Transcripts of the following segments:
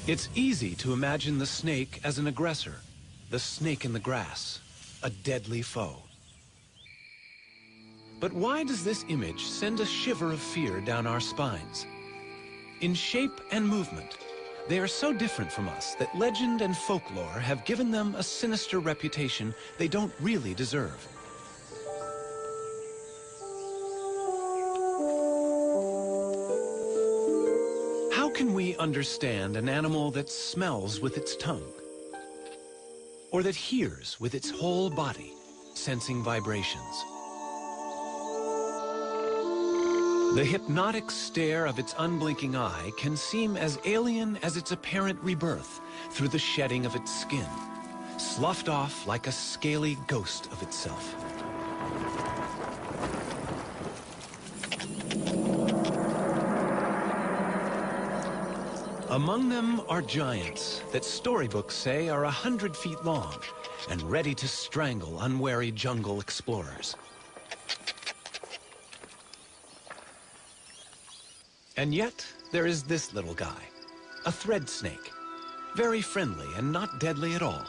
It's easy to imagine the snake as an aggressor, the snake in the grass, a deadly foe. But why does this image send a shiver of fear down our spines? In shape and movement, they are so different from us that legend and folklore have given them a sinister reputation they don't really deserve. How can we understand an animal that smells with its tongue? Or that hears with its whole body, sensing vibrations? The hypnotic stare of its unblinking eye can seem as alien as its apparent rebirth through the shedding of its skin, sloughed off like a scaly ghost of itself. Among them are giants that storybooks say are 100 feet long and ready to strangle unwary jungle explorers. And yet, there is this little guy, a thread snake, very friendly and not deadly at all.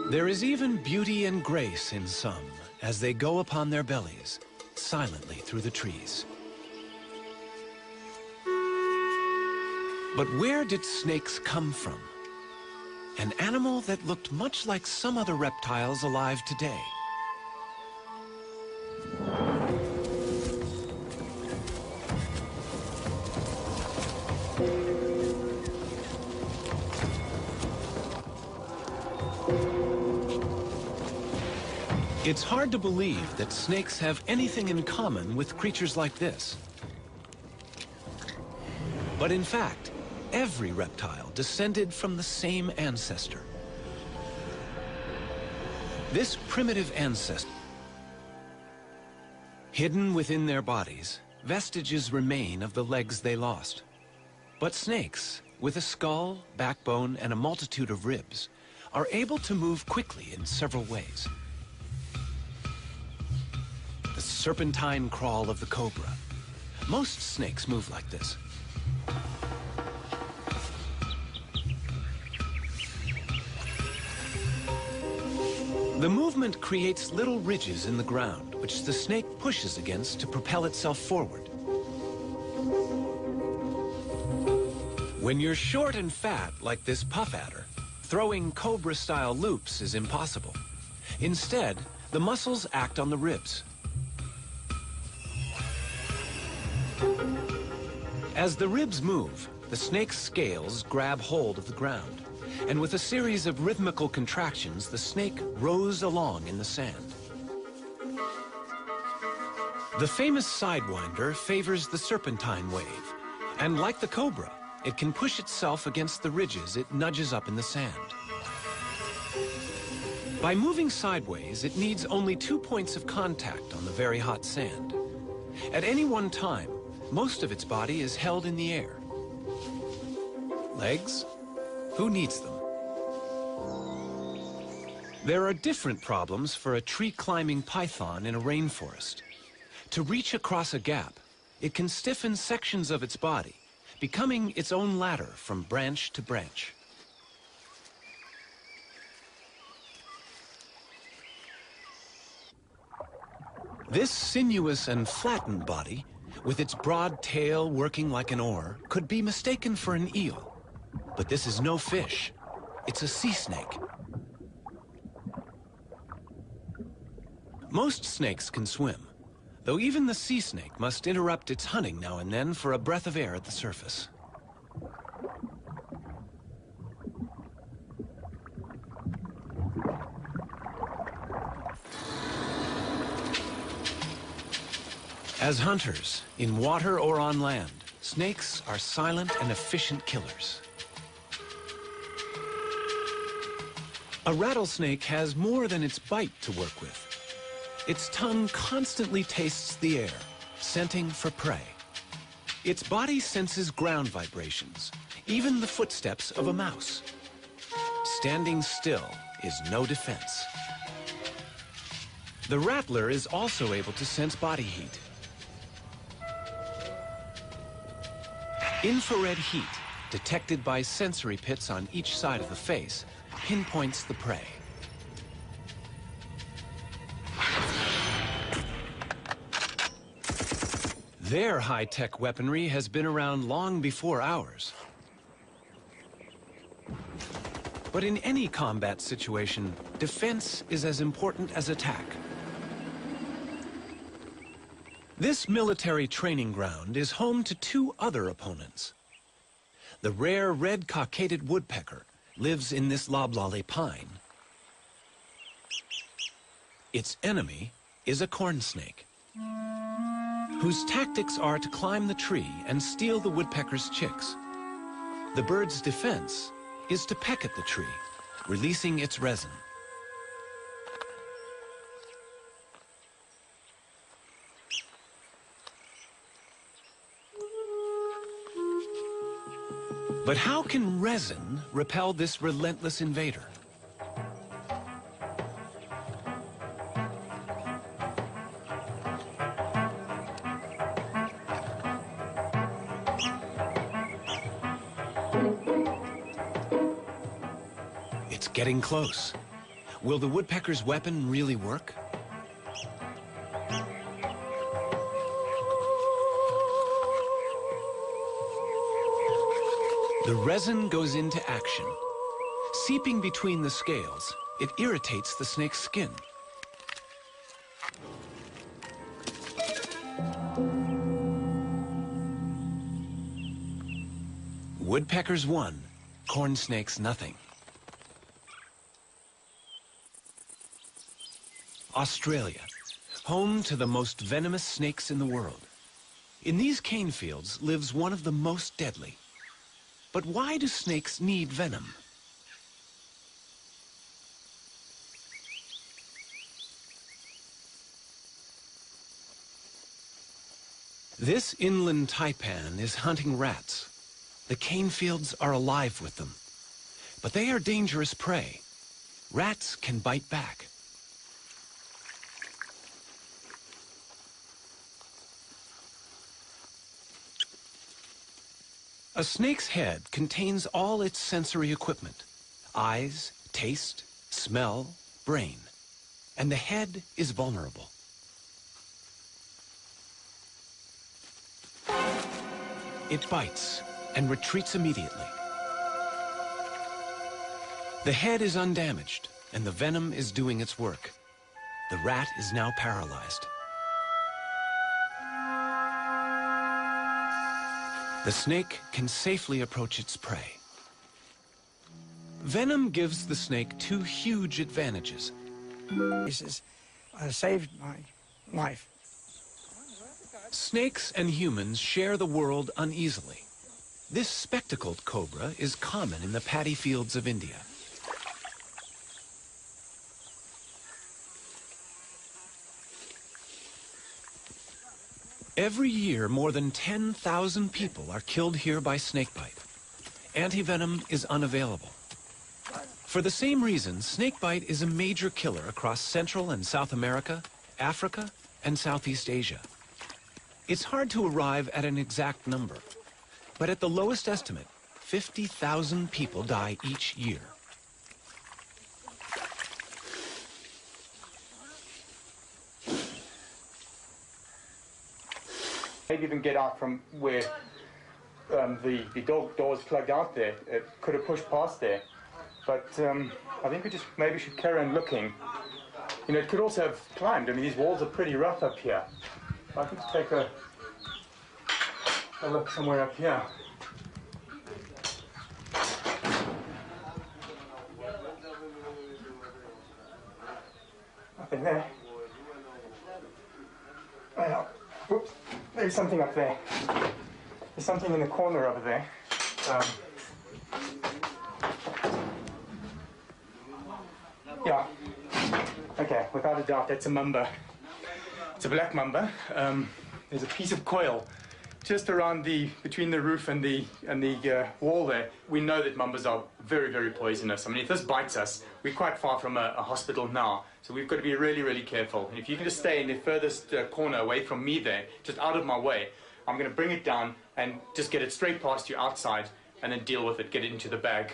There is even beauty and grace in some as they go upon their bellies, silently through the trees. But where did snakes come from? An animal that looked much like some other reptiles alive today. It's hard to believe that snakes have anything in common with creatures like this. But in fact, every reptile descended from the same ancestor. This primitive ancestor, hidden within their bodies, vestiges remain of the legs they lost. But snakes, with a skull, backbone, and a multitude of ribs, are able to move quickly in several ways. The serpentine crawl of the cobra. Most snakes move like this. The movement creates little ridges in the ground, which the snake pushes against to propel itself forward. When you're short and fat like this puff adder, throwing cobra-style loops is impossible. Instead, the muscles act on the ribs. As the ribs move, the snake's scales grab hold of the ground, and with a series of rhythmical contractions, the snake rows along in the sand. The famous sidewinder favors the serpentine wave, and like the cobra, it can push itself against the ridges it nudges up in the sand. By moving sideways, it needs only 2 points of contact on the very hot sand. At any one time, most of its body is held in the air. Legs? Who needs them? There are different problems for a tree-climbing python in a rainforest. To reach across a gap, it can stiffen sections of its body, becoming its own ladder from branch to branch. This sinuous and flattened body, with its broad tail working like an oar, could be mistaken for an eel. But this is no fish. It's a sea snake. Most snakes can swim, though even the sea snake must interrupt its hunting now and then for a breath of air at the surface. As hunters, in water or on land, snakes are silent and efficient killers. A rattlesnake has more than its bite to work with. Its tongue constantly tastes the air, scenting for prey. Its body senses ground vibrations, even the footsteps of a mouse. Standing still is no defense. The rattler is also able to sense body heat. Infrared heat, detected by sensory pits on each side of the face, pinpoints the prey. Their high-tech weaponry has been around long before ours. But in any combat situation, defense is as important as attack. This military training ground is home to two other opponents. The rare red cockaded woodpecker lives in this loblolly pine. Its enemy is a corn snake, whose tactics are to climb the tree and steal the woodpecker's chicks. The bird's defense is to peck at the tree, releasing its resin. But how can resin repel this relentless invader? It's getting close. Will the woodpecker's weapon really work? The resin goes into action. Seeping between the scales, it irritates the snake's skin. Woodpeckers won, corn snakes nothing. Australia, home to the most venomous snakes in the world. In these cane fields lives one of the most deadly. But why do snakes need venom? This inland taipan is hunting rats. The cane fields are alive with them. But they are dangerous prey. Rats can bite back. A snake's head contains all its sensory equipment: eyes, taste, smell, brain. And the head is vulnerable. It bites and retreats immediately. The head is undamaged, and the venom is doing its work. The rat is now paralyzed. The snake can safely approach its prey. Venom gives the snake two huge advantages. This saved my life. Snakes and humans share the world uneasily. This spectacled cobra is common in the paddy fields of India. Every year, more than 10,000 people are killed here by snakebite. Antivenom is unavailable. For the same reason, snakebite is a major killer across Central and South America, Africa, and Southeast Asia. It's hard to arrive at an exact number, but at the lowest estimate, 50,000 people die each year. Maybe even get out from where the door was plugged out there. It could have pushed past there. But I think we just maybe should carry on looking. You know, it could also have climbed. I mean, these walls are pretty rough up here. I could take a look somewhere up here. Nothing there. Well, whoops. There's something up there. There's something in the corner over there. Yeah. Okay, without a doubt, that's a mamba. It's a black mamba. There's a piece of coil just around between the roof and the wall there. We know that mambas are very, very poisonous. I mean, if this bites us, we're quite far from a hospital now. So we've got to be really, really careful. And if you can just stay in the furthest corner away from me there, just out of my way, I'm going to bring it down and just get it straight past you outside and then deal with it, get it into the bag.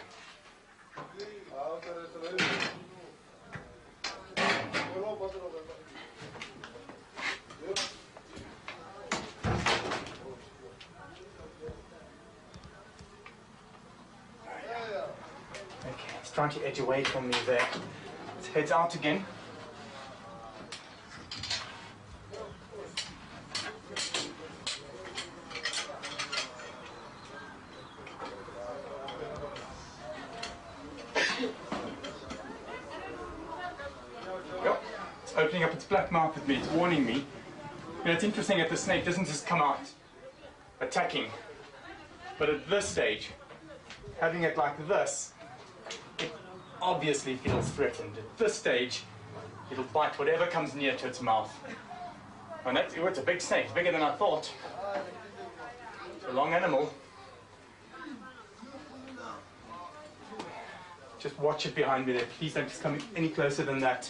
Okay, it's trying to edge away from me there. It heads out again. Yep, it's opening up its black mouth at me, it's warning me. You know, it's interesting that the snake doesn't just come out attacking, but at this stage, having it like this, it obviously feels threatened. At this stage, it'll bite whatever comes near to its mouth. And that's, oh, it's a big snake, it's bigger than I thought. It's a long animal. Just watch it behind me there. Please don't just come any closer than that.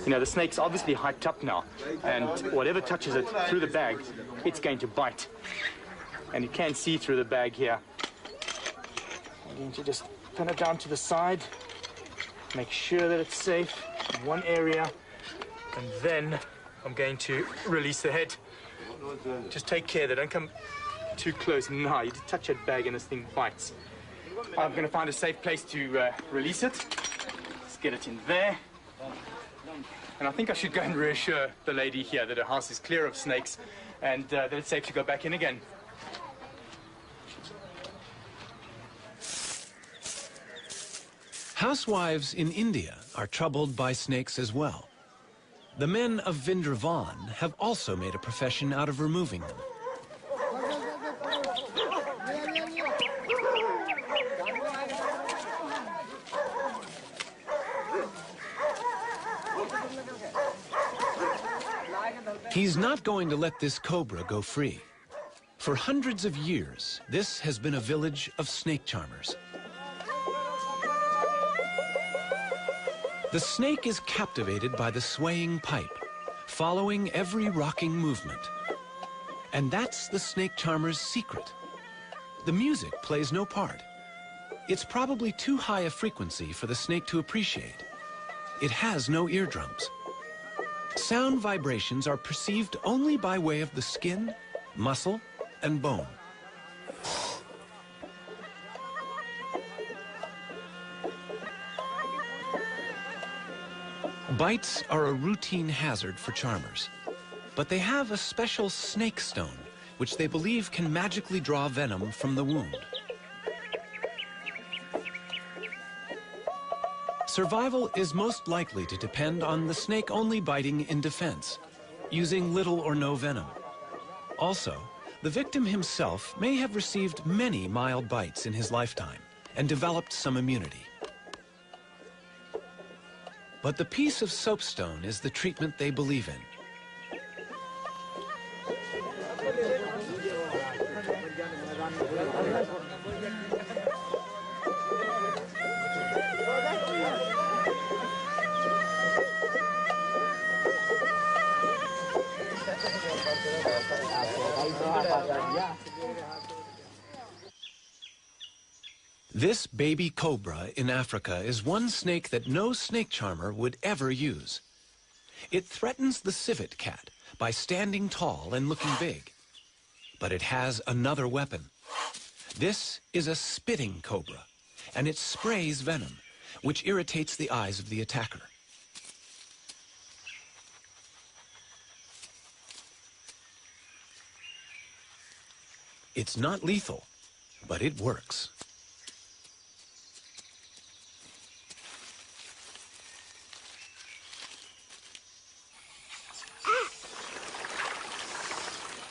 You know, the snake's obviously hyped up now, and whatever touches it through the bag, it's going to bite. And you can see through the bag here. I'm going to just pin it down to the side, make sure that it's safe in one area, and then I'm going to release the head. Just take care that don't come too close. No, you just touch that bag and this thing bites. I'm going to find a safe place to release it. Let's get it in there. And I think I should go and reassure the lady here that her house is clear of snakes and that it's safe to go back in again. Housewives in India are troubled by snakes as well. The men of Vrindavan have also made a profession out of removing them. He's not going to let this cobra go free. For hundreds of years, this has been a village of snake charmers. The snake is captivated by the swaying pipe, following every rocking movement. And that's the snake charmer's secret. The music plays no part. It's probably too high a frequency for the snake to appreciate. It has no eardrums. Sound vibrations are perceived only by way of the skin, muscle, and bone. Bites are a routine hazard for charmers, but they have a special snake stone, which they believe can magically draw venom from the wound. Survival is most likely to depend on the snake only biting in defense, using little or no venom. Also, the victim himself may have received many mild bites in his lifetime and developed some immunity. But the piece of soapstone is the treatment they believe in. This baby cobra in Africa is one snake that no snake charmer would ever use. It threatens the civet cat by standing tall and looking big. But it has another weapon. This is a spitting cobra, and it sprays venom, which irritates the eyes of the attacker. It's not lethal, but it works.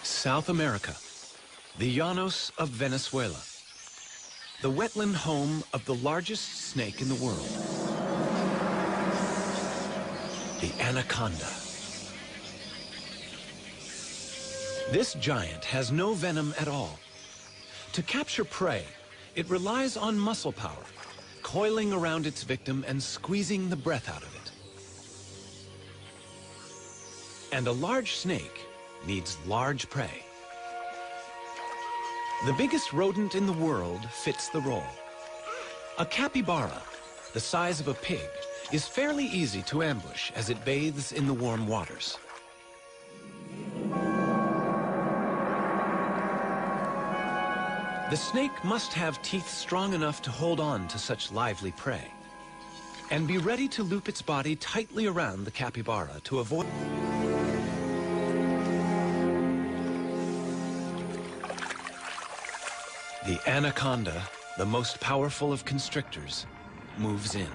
South America, the Llanos of Venezuela, the wetland home of the largest snake in the world, the anaconda. This giant has no venom at all. To capture prey, it relies on muscle power, coiling around its victim and squeezing the breath out of it. And a large snake needs large prey. The biggest rodent in the world fits the role. A capybara, the size of a pig, is fairly easy to ambush as it bathes in the warm waters. The snake must have teeth strong enough to hold on to such lively prey, and be ready to loop its body tightly around the capybara to avoid... The anaconda, the most powerful of constrictors, moves in.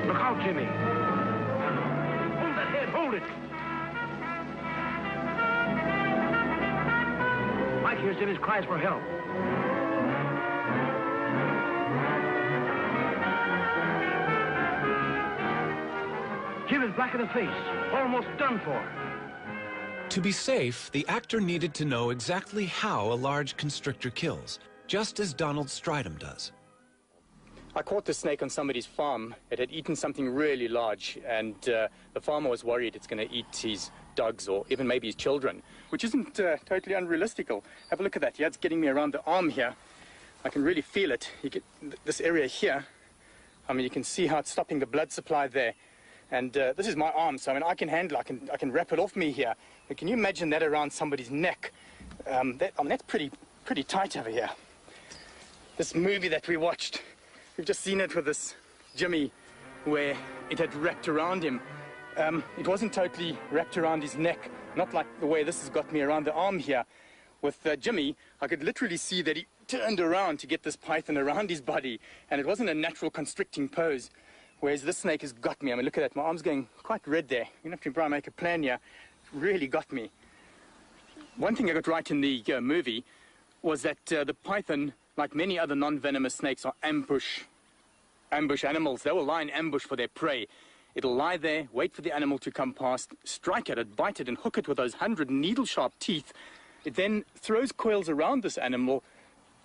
Look out, Jimmy. Hold that head, hold it. Mike hears Jimmy's cries for help. Jim is black in the face, almost done for. To be safe, the actor needed to know exactly how a large constrictor kills, just as Donald Stridham does. I caught the snake on somebody's farm. It had eaten something really large, and the farmer was worried it's going to eat his dogs or even maybe his children, which isn't totally unrealistical. Have a look at that. Yeah, it's getting me around the arm here. I can really feel it. You get this area here. I mean, you can see how it's stopping the blood supply there. And this is my arm, so I mean, I can handle it. I can wrap it off me here. But can you imagine that around somebody's neck? I mean, that's pretty tight over here. This movie that we watched, we've just seen it with this Jimmy, where it had wrapped around him. It wasn't totally wrapped around his neck, not like the way this has got me around the arm here. With Jimmy, I could literally see that he turned around to get this python around his body, and it wasn't a natural constricting pose. Whereas this snake has got me. I mean, look at that. My arm's going quite red there. You're going to have to try and make a plan here. It really got me. One thing I got right in the movie was that the python, like many other non-venomous snakes, are ambush animals. They will lie in ambush for their prey. It'll lie there, wait for the animal to come past, strike at it, bite it, and hook it with those 100 needle-sharp teeth. It then throws coils around this animal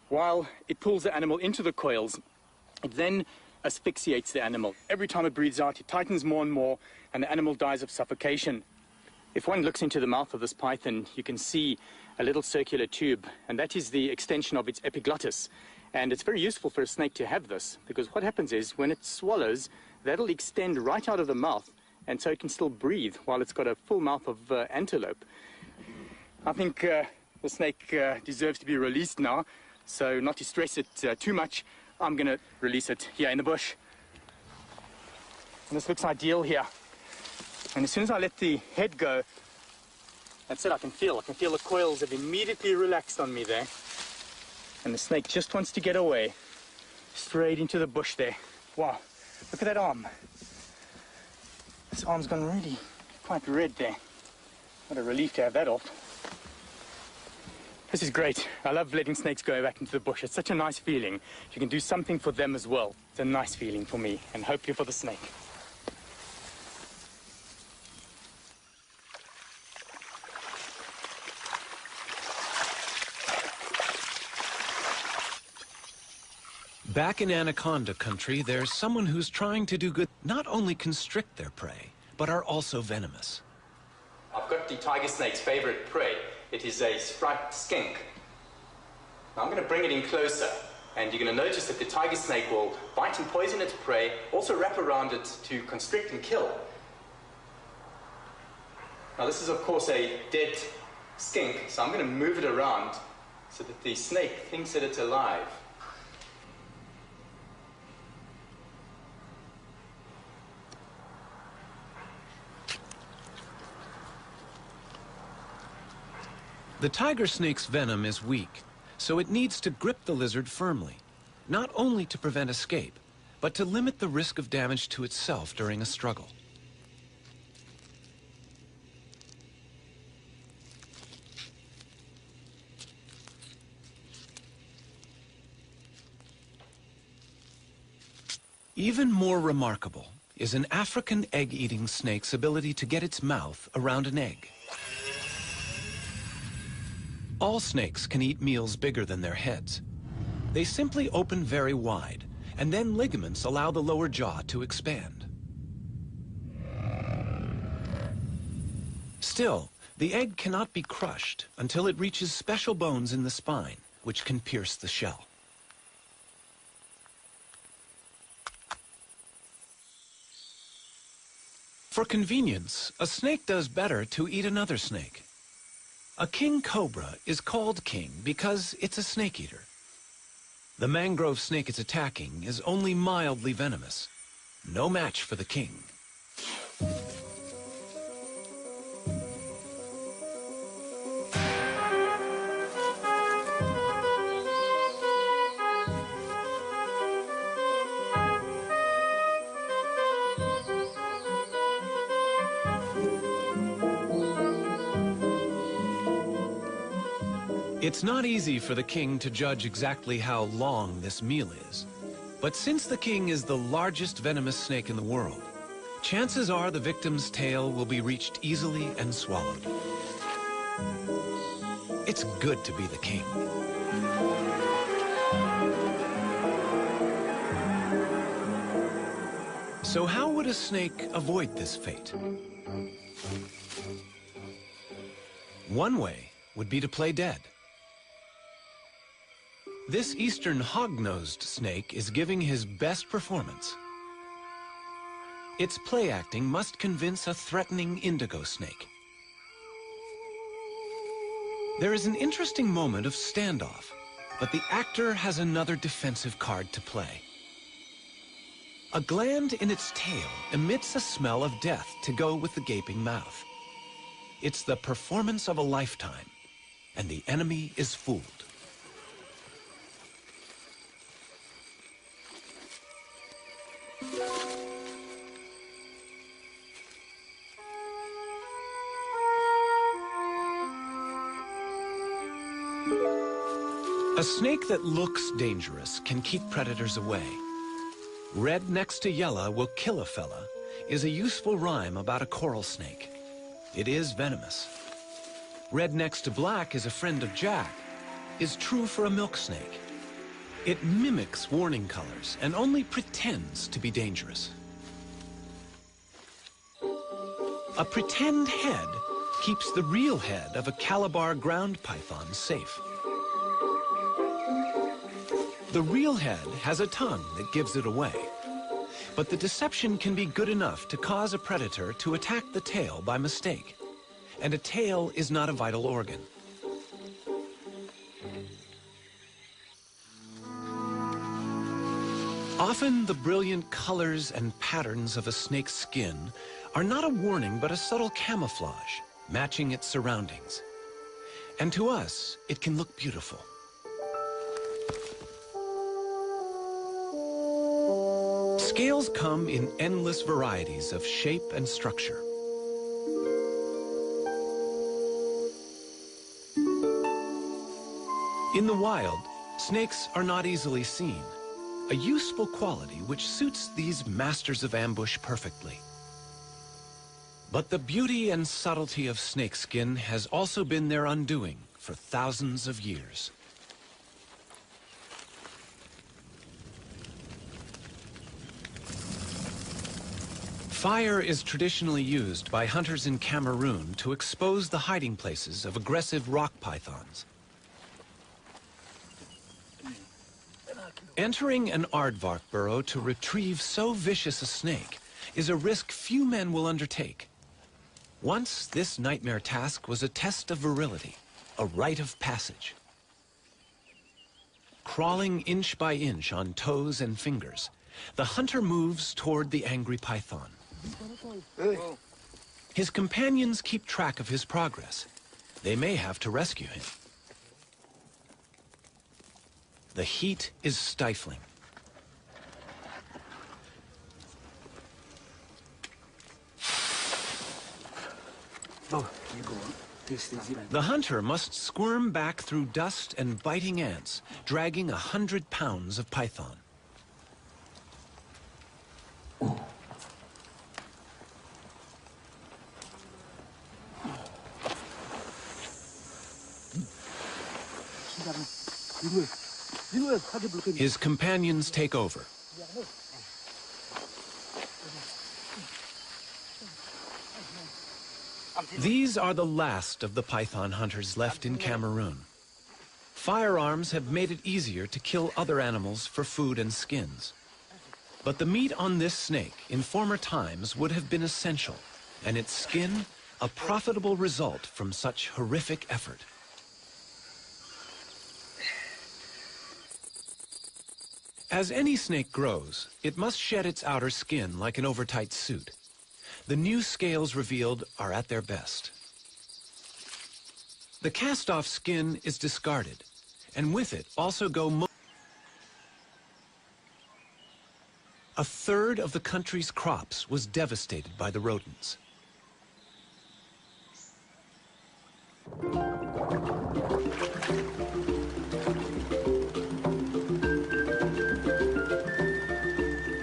while it pulls the animal into the coils. It then asphyxiates the animal. Every time it breathes out, it tightens more and more, and the animal dies of suffocation. If one looks into the mouth of this python, you can see a little circular tube, and that is the extension of its epiglottis. And it's very useful for a snake to have this, because what happens is, when it swallows, that'll extend right out of the mouth, and so it can still breathe while it's got a full mouth of antelope. I think the snake deserves to be released now, so not to stress it too much, I'm going to release it here in the bush. And this looks ideal here. And as soon as I let the head go, that's it, I can feel the coils have immediately relaxed on me there. And the snake just wants to get away, straight into the bush there. Wow, look at that arm. This arm's gone really quite red there. What a relief to have that off. This is great. I love letting snakes go back into the bush. It's such a nice feeling. You can do something for them as well. It's a nice feeling for me, and hopefully for the snake. Back in anaconda country, there's someone who's trying to do good, not only constrict their prey, but are also venomous. I've got the tiger snake's favorite prey. It is a striped skink. Now I'm going to bring it in closer, and you're going to notice that the tiger snake will bite and poison its prey, also wrap around it to constrict and kill. Now this is of course a dead skink, so I'm going to move it around so that the snake thinks that it's alive. The tiger snake's venom is weak, so it needs to grip the lizard firmly, not only to prevent escape, but to limit the risk of damage to itself during a struggle. Even more remarkable is an African egg-eating snake's ability to get its mouth around an egg. All snakes can eat meals bigger than their heads. They simply open very wide, and then ligaments allow the lower jaw to expand. Still, the egg cannot be crushed until it reaches special bones in the spine, which can pierce the shell. For convenience, a snake does better to eat another snake. A king cobra is called king because it's a snake eater. The mangrove snake it's attacking is only mildly venomous. No match for the king. It's not easy for the king to judge exactly how long this meal is. But since the king is the largest venomous snake in the world, chances are the victim's tail will be reached easily and swallowed. It's good to be the king. So how would a snake avoid this fate? One way would be to play dead. This eastern hog-nosed snake is giving his best performance. Its play acting must convince a threatening indigo snake. There is an interesting moment of standoff, but the actor has another defensive card to play. A gland in its tail emits a smell of death to go with the gaping mouth. It's the performance of a lifetime, and the enemy is fooled. A snake that looks dangerous can keep predators away. Red next to yellow will kill a fella is a useful rhyme about a coral snake. It is venomous. Red next to black is a friend of Jack is true for a milk snake. It mimics warning colors and only pretends to be dangerous. A pretend head keeps the real head of a Calabar ground python safe. The real head has a tongue that gives it away. But the deception can be good enough to cause a predator to attack the tail by mistake. And a tail is not a vital organ. Often the brilliant colors and patterns of a snake's skin are not a warning but a subtle camouflage, matching its surroundings. And to us, it can look beautiful. Scales come in endless varieties of shape and structure. In the wild, snakes are not easily seen, a useful quality which suits these masters of ambush perfectly. But the beauty and subtlety of snakeskin has also been their undoing for thousands of years. Fire is traditionally used by hunters in Cameroon to expose the hiding places of aggressive rock pythons. Entering an aardvark burrow to retrieve so vicious a snake is a risk few men will undertake. Once, this nightmare task was a test of virility, a rite of passage. Crawling inch by inch on toes and fingers, the hunter moves toward the angry python. His companions keep track of his progress. They may have to rescue him. The heat is stifling. The hunter must squirm back through dust and biting ants, dragging 100 pounds of python. His companions take over. These are the last of the python hunters left in Cameroon. Firearms have made it easier to kill other animals for food and skins. But the meat on this snake in former times would have been essential, and its skin a profitable result from such horrific effort. As any snake grows, it must shed its outer skin like an overtight suit. The new scales revealed are at their best. The cast-off skin is discarded, and with it also go a third of the country's crops was devastated by the rodents.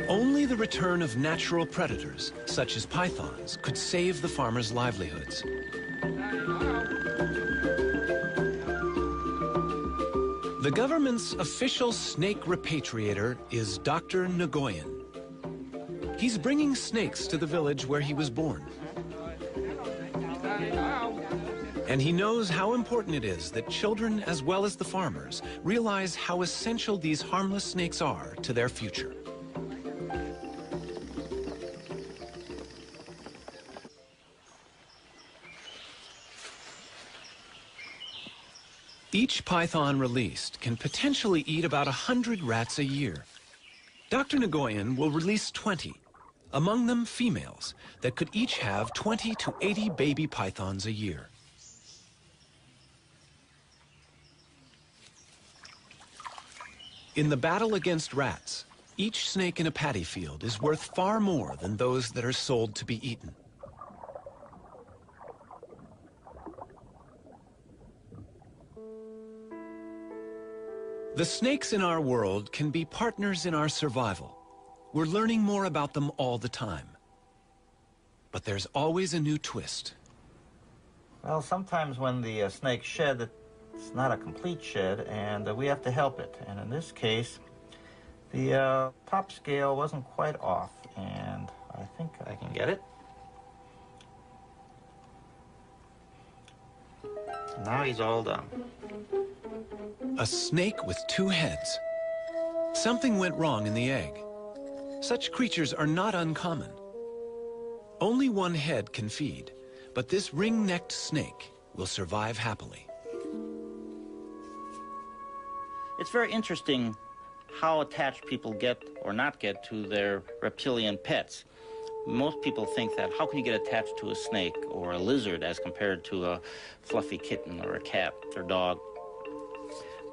Only the return of natural predators, such as pythons, could save the farmers' livelihoods. The government's official snake repatriator is Dr. Nguyen. He's bringing snakes to the village where he was born. And he knows how important it is that children, as well as the farmers, realize how essential these harmless snakes are to their future. Each python released can potentially eat about 100 rats a year. Dr. Nguyen will release 20, among them females, that could each have 20 to 80 baby pythons a year. In the battle against rats, each snake in a paddy field is worth far more than those that are sold to be eaten. The snakes in our world can be partners in our survival. We're learning more about them all the time. But there's always a new twist. Well, sometimes when the snakes shed, it's not a complete shed, and we have to help it. And in this case, the top scale wasn't quite off, and I think I can get it. Now he's all done. A snake with two heads. Something went wrong in the egg. Such creatures are not uncommon. Only one head can feed, but this ring-necked snake will survive happily. It's very interesting how attached people get or not get to their reptilian pets. Most people think that how can you get attached to a snake or a lizard as compared to a fluffy kitten or a cat or dog?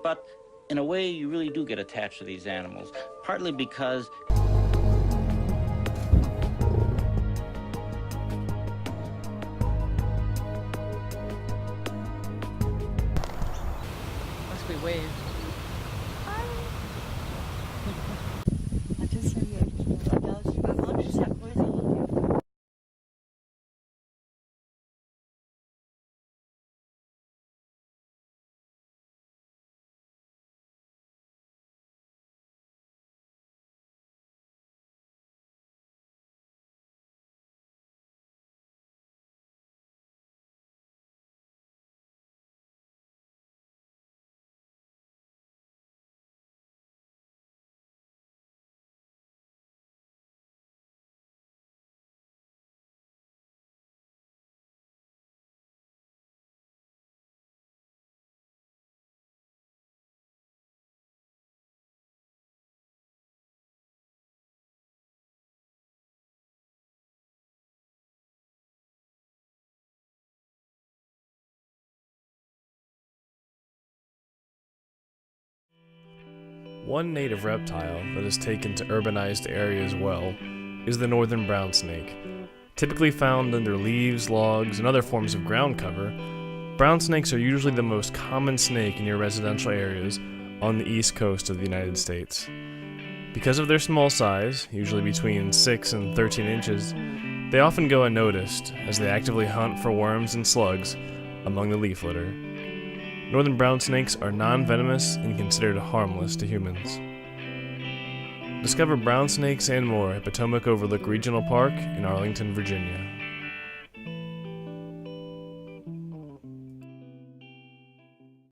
But in a way, you really do get attached to these animals, partly because must be waved. One native reptile that is taken to urbanized areas well is the northern brown snake. Typically found under leaves, logs, and other forms of ground cover, brown snakes are usually the most common snake in your residential areas on the east coast of the United States. Because of their small size, usually between 6 and 13 inches, they often go unnoticed as they actively hunt for worms and slugs among the leaf litter. Northern brown snakes are non-venomous and considered harmless to humans. Discover brown snakes and more at Potomac Overlook Regional Park in Arlington, Virginia.